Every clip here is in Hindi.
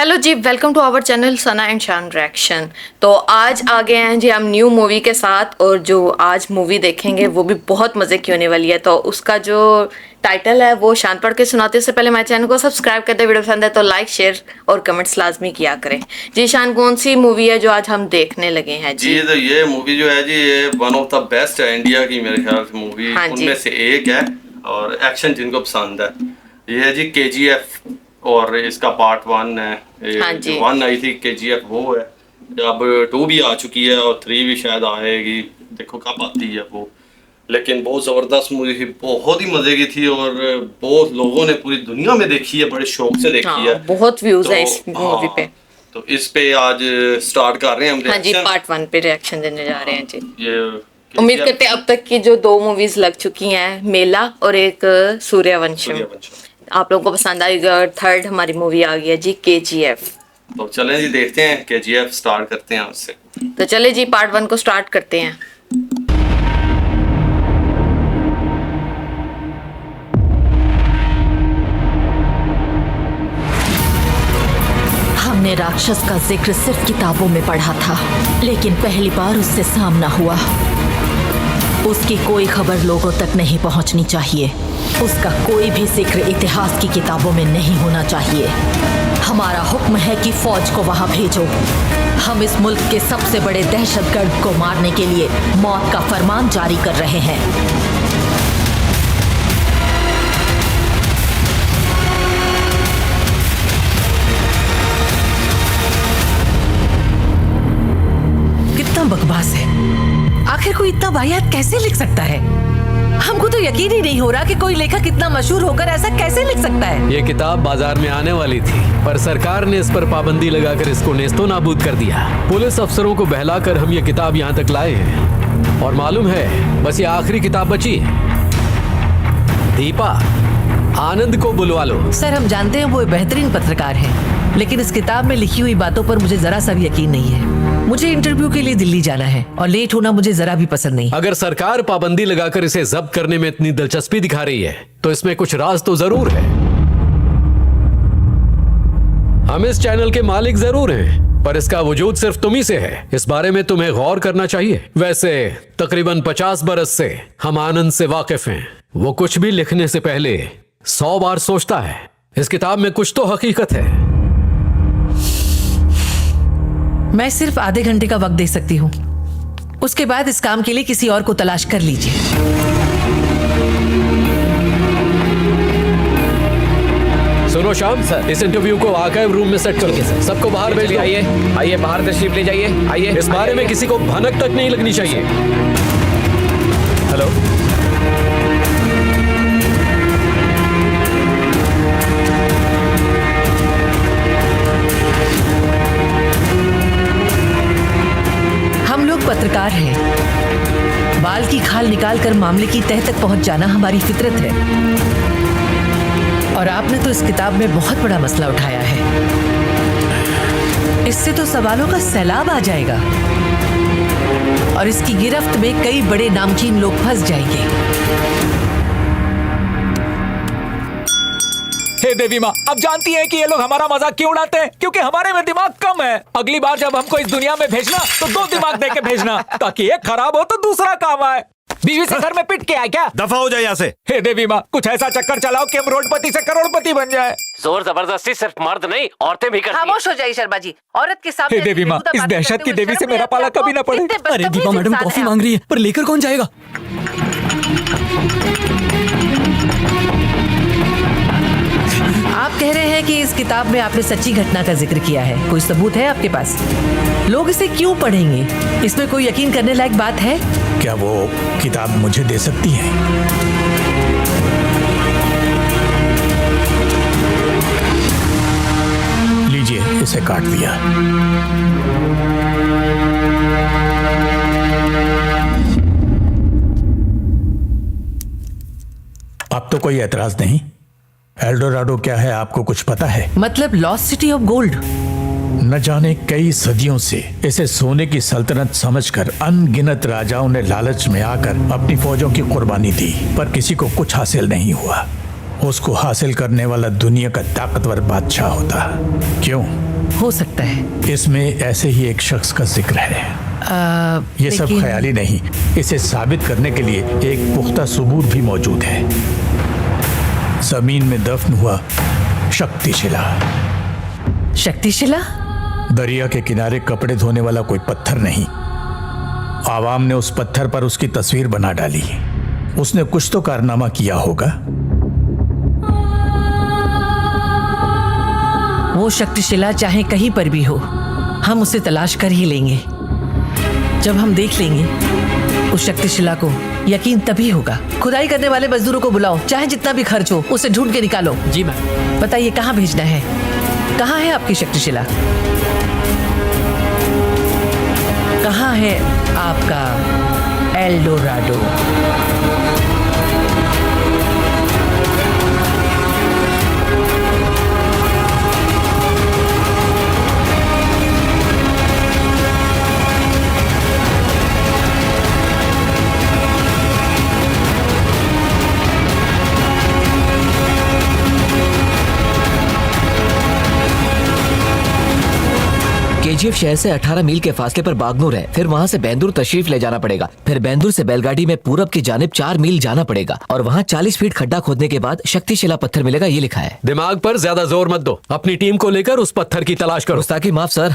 Hello ji, welcome to our channel Sana and Shaan reaction. तो आज आ गए हैं जी हम न्यू मूवी के साथ, और जो आज मूवी देखेंगे वो भी बहुत मज़े की होने वाली है। तो उसका जो टाइटल है वो शान पढ़ के सुनाते। उससे पहले मेरे चैनल को सब्सक्राइब कर दे, वीडियो पसंद है तो लाइक शेयर और कमेंट्स लाजमी किया करें। जी शान, कौन सी मूवी है जो आज हम देखने लगे हैं? जी तो ये मूवी जो है जी, ये वन ऑफ द बेस्ट है इंडिया की मेरे ख्याल से मूवी, हाँ उनमें से एक है। और एक्शन जिनको पसंद है, ये है जी KGF, और इसका पार्ट 1 है। हाँ जी। 1 आई थी KGF, वो है। अब 2 भी आ चुकी है और 3 भी शायद आएगी, देखो कब आती है वो। लेकिन बहुत ज़बरदस्त मूवी थी, बहुत ही मज़े की थी, और बहुत लोगों ने पूरी दुनिया में देखी है, बड़े शौक से देखी है। बहुत व्यूज है तो इस मूवी पे। तो इस पे आज स्टार्ट कर रहे हैं हम हाँ जी, रिएक्शन। पार्ट 1 पे रिएक्शन देने जा रहे हैं जी। ये उम्मीद करते हैं अब तक की जो 2 मूवीज लग चुकी हैं, मेला और एक सूर्यवंशम, आप लोगों को पसंद आएगी। और थर्ड हमारी मूवी आ गई है जी KGF। तो चलें जी, देखते हैं KGF, स्टार्ट करते हैं उससे। तो चले जी पार्ट 1 को स्टार्ट करते हैं। हमने राक्षस का जिक्र सिर्फ किताबों में पढ़ा था, लेकिन पहली बार उससे सामना हुआ। उसकी कोई खबर लोगों तक नहीं पहुंचनी चाहिए। उसका कोई भी जिक्र इतिहास की किताबों में नहीं होना चाहिए। हमारा हुक्म है कि फौज को वहां भेजो। हम इस मुल्क के सबसे बड़े दहशतगर्द को मारने के लिए मौत का फरमान जारी कर रहे हैं। कितना बकवास है। आखिर कोई इतना वाहियात कैसे लिख सकता है? हमको तो यकीन ही नहीं हो रहा कि कोई लेखक इतना मशहूर होकर ऐसा कैसे लिख सकता है। ये किताब बाजार में आने वाली थी, पर सरकार ने इस पर पाबंदी लगाकर इसको नेस्तो नाबूद कर दिया। पुलिस अफसरों को बहलाकर हम ये किताब यहाँ तक लाए हैं, और मालूम है बस ये आखिरी किताब बची है। दीपा, आनंद को बुलवा लो। सर, हम जानते हैं वो एक बेहतरीन पत्रकार है, लेकिन इस किताब में लिखी हुई बातों पर मुझे जरा सा भी यकीन नहीं है। मुझे इंटरव्यू के लिए दिल्ली जाना है और लेट होना मुझे जरा भी पसंद नहीं। अगर सरकार पाबंदी लगाकर इसे जब्त करने में इतनी दिलचस्पी दिखा रही है तो इसमें कुछ राज तो जरूर है। हम इस चैनल के मालिक जरूर हैं, पर इसका वजूद सिर्फ तुम्ही से है। इस बारे में तुम्हें गौर करना चाहिए। वैसे तकरीबन 50 बरस से हम आनंद से वाकिफ हैं। वो कुछ भी लिखने से पहले 100 बार सोचता है। इस किताब में कुछ तो हकीकत है। मैं सिर्फ आधे घंटे का वक्त दे सकती हूँ, उसके बाद इस काम के लिए किसी और को तलाश कर लीजिए। सुनो श्याम सर, इस इंटरव्यू को आर्काइव रूम में सेट करो। सबको बाहर भेज दो। आइए बाहर तशरीफ ले जाइए। आइए, इस बारे में किसी को भनक तक नहीं लगनी चाहिए। हेलो, हम लोग पत्रकार हैं। बाल की खाल निकालकर मामले की तह तक पहुंच जाना हमारी फितरत है। और आपने तो इस किताब में बहुत बड़ा मसला उठाया है। इससे तो सवालों का सैलाब आ जाएगा, और इसकी गिरफ्त में कई बड़े नामचीन लोग फंस जाएंगे। हे देवी माँ, अब जानती हैं कि ये लोग हमारा मजाक क्यों उड़ाते हैं? क्योंकि हमारे में दिमाग कम है। अगली बार जब हमको इस दुनिया में भेजना तो 2 दिमाग दे के भेजना, ताकि एक खराब हो तो दूसरा काम आए। बीवी से घर में पिट के आए क्या? दफा हो जाए यहाँ से। हे देवी माँ, कुछ ऐसा चक्कर चलाओ कि हम रोडपति से करोड़पति बन जाए। जोर जबरदस्ती सिर्फ मर्द नहीं, औरतें भी करती हैं। खामोश हो जाइए शर्मा जी। औरत के सामने हे देवी माँ, इस दहशत की देवी से मेरा पाला कभी ना पड़े। अरे दीपा मैडम कॉफी मांग रही है, पर लेकर कौन जाएगा? आप कह रहे हैं कि इस किताब में आपने सच्ची घटना का जिक्र किया है। कोई सबूत है आपके पास? लोग इसे क्यों पढ़ेंगे? इसमें कोई यकीन करने लायक बात है? क्या वो किताब मुझे दे सकती हैं? लीजिए, इसे काट दिया। अब तो कोई एतराज नहीं। एल्डोराडो क्या है, आपको कुछ पता है? मतलब लॉस्ट सिटी ऑफ गोल्ड। न जाने कई सदियों से इसे सोने की सल्तनत समझकर अनगिनत राजाओं ने लालच में आकर अपनी फौजों की कुर्बानी दी, पर किसी को कुछ हासिल नहीं हुआ। उसको हासिल करने वाला दुनिया का ताकतवर बादशाह होता। क्यों? हो सकता है। इसमें ऐसे ही एक शख्स का जिक्र है। ये सब लेकिन- ख्याली नहीं, इसे साबित करने के लिए एक पुख्ता सबूत भी मौजूद है। जमीन में दफन हुआ शक्तिशिला। शक्तिशिला? दरिया के किनारे कपड़े धोने वाला कोई पत्थर नहीं। आवाम ने उस पत्थर पर उसकी तस्वीर बना डाली। उसने कुछ तो कारनामा किया होगा। वो शक्तिशिला चाहे कहीं पर भी हो, हम उसे तलाश कर ही लेंगे। जब हम देख लेंगे उस शक्तिशिला को, यकीन तभी होगा। खुदाई करने वाले मजदूरों को बुलाओ, चाहे जितना भी खर्च हो उसे ढूंढ के निकालो। जी मैम। बताइए कहाँ भेजना है? कहाँ है आपकी शक्तिशिला? कहाँ है आपका एल्डोराडो? केजीएफ शहर से 18 मील के फासले पर बागनूर है। फिर वहाँ से बैंदूर तशरीफ ले जाना पड़ेगा। फिर बैंदूर से बैलगाड़ी में पूरब की जानिब 4 मील जाना पड़ेगा और वहाँ 40 फीट खड्डा खोदने के बाद शक्तिशिला पत्थर मिलेगा, ये लिखा है। दिमाग पर ज्यादा जोर मत दो, अपनी टीम को लेकर उस पत्थर की तलाश करो। गुस्ताखी माफ सर,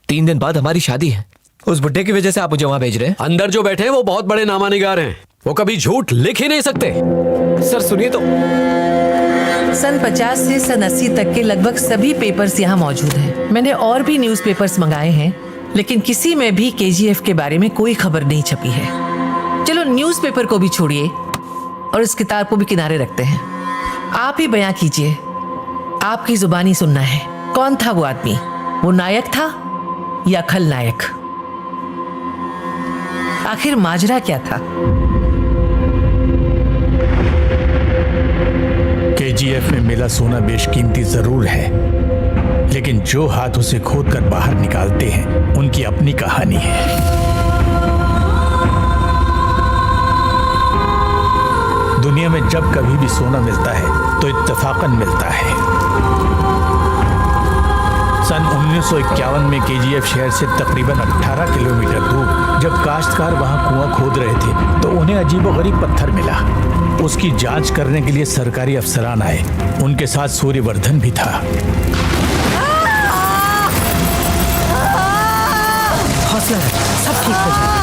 3 दिन बाद हमारी शादी है। उस बुड्ढे की वजह से आप मुझे वहाँ भेज रहे हैं? अंदर जो बैठे हैं वो बहुत बड़े नामानिगार हैं, वो कभी झूठ लिख ही नहीं सकते। सर सुनिए तो। सन 50 से सन 80 तक के लगभग सभी पेपर्स यहाँ मौजूद हैं। मैंने और भी न्यूज़पेपर्स मंगाए हैं, लेकिन किसी में भी केजीएफ के बारे में कोई खबर नहीं छपी है। चलो न्यूज़पेपर को भी छोड़िए और इस किताब को भी किनारे रखते हैं। आप ही बयां कीजिए, आपकी जुबानी सुनना है। कौन था वो आदमी? वो नायक था या खलनायक? आखिर माजरा क्या था? केजीएफ में मिला सोना बेशकीमती जरूर है, लेकिन जो हाथ उसे खोद कर बाहर निकालते हैं उनकी अपनी कहानी है। दुनिया में जब कभी भी सोना मिलता है तो इत्तेफाकन मिलता है। सन 1951 में केजीएफ शहर से तकरीबन 18 किलोमीटर दूर जब काश्तकार वहां कुआं खोद रहे थे तो उन्हें अजीबोगरीब पत्थर मिला। उसकी जांच करने के लिए सरकारी अफसरान आए। उनके साथ सूर्यवर्धन भी था। हौसला रख, सब ठीक हो जाएगा।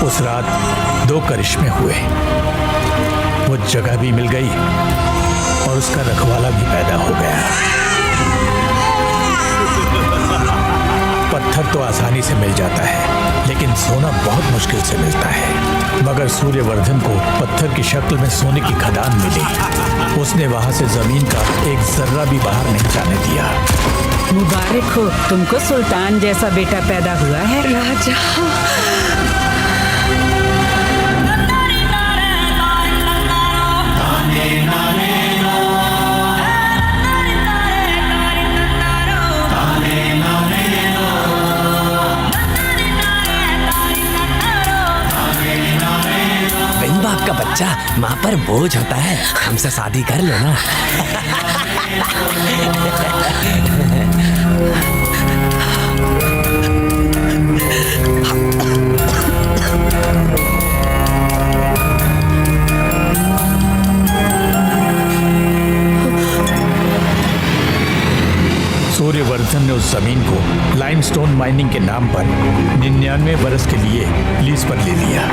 उस रात 2 करिश्मे हुए। वो जगह भी मिल गई और उसका रखवाला भी पैदा हो गया। पत्थर तो आसानी से मिल जाता है, लेकिन सोना बहुत मुश्किल से मिलता है। मगर सूर्यवर्धन को पत्थर की शक्ल में सोने की खदान मिली। उसने वहां से जमीन का एक जर्रा भी बाहर नहीं जाने दिया। मुबारक हो, तुमको सुल्तान जैसा बेटा पैदा हुआ है राजा। बाप का बच्चा माँ पर बोझ होता है, हमसे शादी कर लो ना। सूर्यवर्धन ने उस जमीन को लाइमस्टोन माइनिंग के नाम पर 99 बरस के लिए लीज पर ले लिया।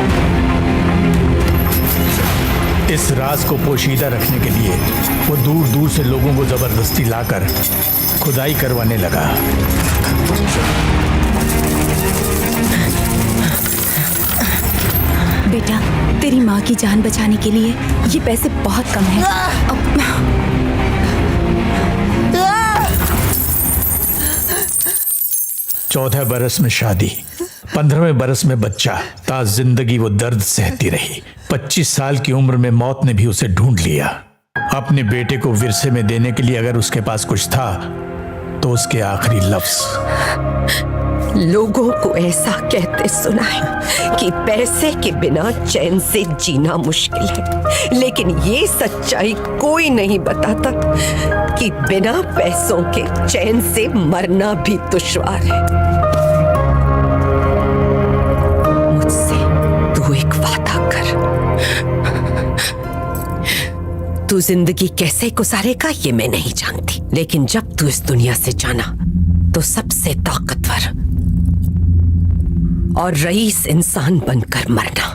इस राज को पोशीदा रखने के लिए वो दूर दूर से लोगों को जबरदस्ती लाकर खुदाई करवाने लगा। बेटा, तेरी माँ की जान बचाने के लिए ये पैसे बहुत कम हैं। 14 बरस में शादी, 15वें बरस में बच्चा, ता जिंदगी वो दर्द सहती रही। 25 साल की उम्र में मौत ने भी उसे ढूंढ लिया। अपने बेटे को विरसे में देने के लिए अगर उसके पास कुछ था तो उसके आखिरी लफ्ज। लोगों को ऐसा कहते सुना है कि पैसे के बिना चैन से जीना मुश्किल है, लेकिन ये सच्चाई कोई नहीं बताता कि बिना पैसों के चैन से मरना भी दुश्वार है। मुझसे तू एक वादा कर। तू जिंदगी कैसे गुजारेगा ये मैं नहीं जानती, लेकिन जब तू इस दुनिया से जाना तो सबसे ताकतवर और रईस इंसान बनकर मरना।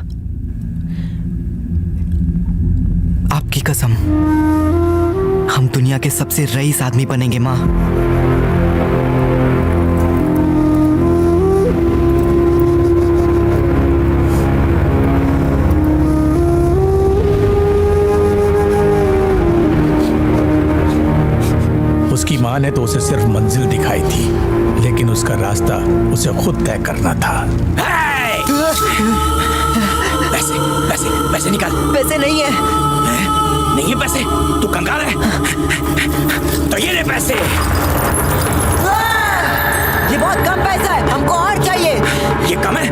आपकी कसम, हम दुनिया के सबसे रईस आदमी बनेंगे माँ। उसकी माँ ने तो उसे सिर्फ मंजिल दिखाई थी, लेकिन उसका रास्ता उसे खुद तय करना था। पैसे पैसे पैसे निकाल। पैसे नहीं है। नहीं है पैसे? तू कंगाल है? तो ये ले पैसे। ये बहुत कम पैसा है, हमको और चाहिए। ये कम है?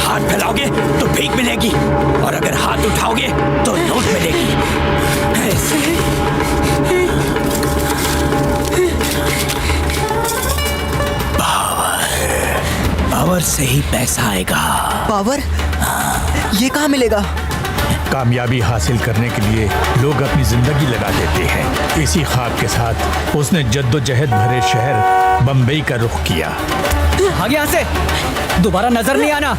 हाथ फैलाओगे तो भीख मिलेगी, और अगर हाथ उठाओगे तो नोट मिलेगी। पावर से ही पैसा आएगा। पावर? ये कहाँ मिलेगा? कामयाबी हासिल करने के लिए लोग अपनी जिंदगी लगा देते हैं। इसी ख्वाब के साथ उसने जद्दोजहद भरे शहर बम्बई का रुख किया। भाग यहाँ से, दोबारा नजर नहीं आना।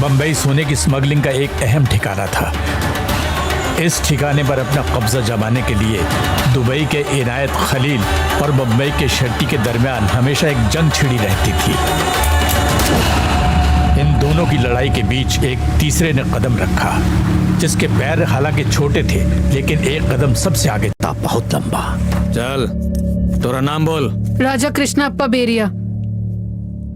बम्बई सोने की स्मगलिंग का एक अहम ठिकाना था। इस ठिकाने पर अपना कब्जा जमाने के लिए दुबई के इनायत खलील और बम्बई के शेट्टी के दरमियान हमेशा एक जंग छिड़ी रहती थी। इन दोनों की लड़ाई के बीच एक तीसरे ने कदम रखा, जिसके पैर हालांकि छोटे थे, लेकिन एक कदम सबसे आगे था, बहुत लंबा। चल, तोरा नाम बोल। राजा कृष्णप्पा बेरिया।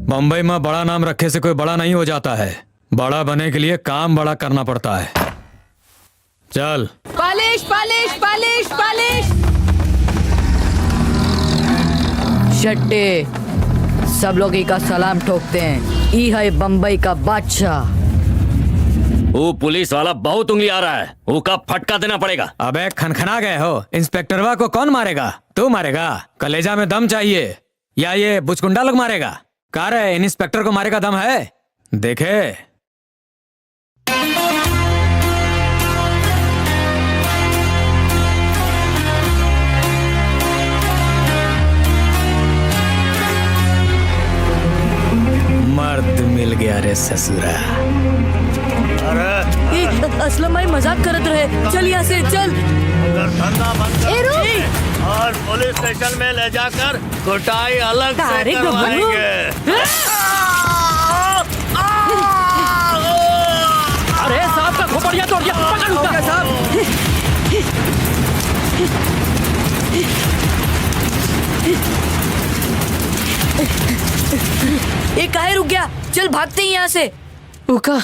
बम्बई में बड़ा नाम रखे से कोई बड़ा नहीं हो जाता है। बड़ा बने के लिए काम बड़ा करना पड़ता है। चल। Polish polish polish polish. शट्टे, सब लोग ई का सलाम ठोकते हैं। ई है बम्बई का बादशाह। वो पुलिस वाला बहुत उंगली आ रहा है, वो का फटका देना पड़ेगा। अबे खनखना गए हो? इंस्पेक्टरवा को कौन मारेगा? तू मारेगा? कलेजा में दम चाहिए या ये बुचकुंडा लोग मारेगा? कहा रहे इंस्पेक्टर को मारेगा दम है? देखे। मर्द मिल गया रे ससुरा। असलम भाई मजाक करत रहे। चल यहाँ से चल। और पुलिस स्टेशन में ले जाकर कुटाई अलग से करवाएंगे। अरे साहब का खोपड़िया तोड़ दिया, पकड़ उसका। साहब ये काहे रुक गया? चल भागते ही यहाँ से। उका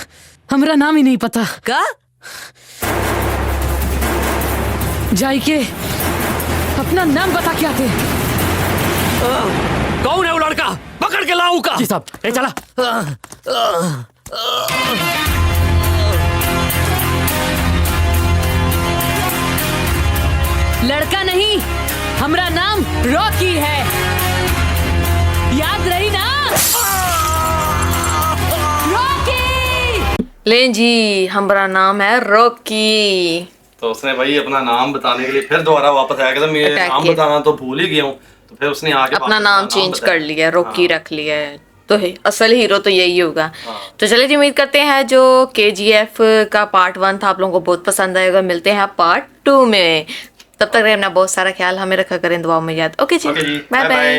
हमरा नाम ही नहीं पता। का? जाई के अपना नाम बता क्या थे? कौन है वो लड़का? पकड़ के लाओ का। जी साहब। ए चला। लड़का नहीं, हमरा नाम रॉकी है, याद रही ना? रॉकी। ले जी, हमारा नाम है रॉकी। तो उसने भाई अपना नाम बताने के लिए फिर दोबारा वापस आया कि मैं नाम बताना तो भूल ही गया हूँ, तो फिर उसने आके अपना नाम चेंज कर लिया, रॉकी रख लिया है। तो असल हीरो तो यही होगा। तो चलिए जी, उम्मीद करते हैं जो KGF का पार्ट 1 था आप लोगों को बहुत पसंद आएगा। मिलते हैं पार्ट 2 में। तब तक अपना बहुत सारा ख्याल हमें रखा करें, दुआओं में याद। ओके जी, बाय बाय।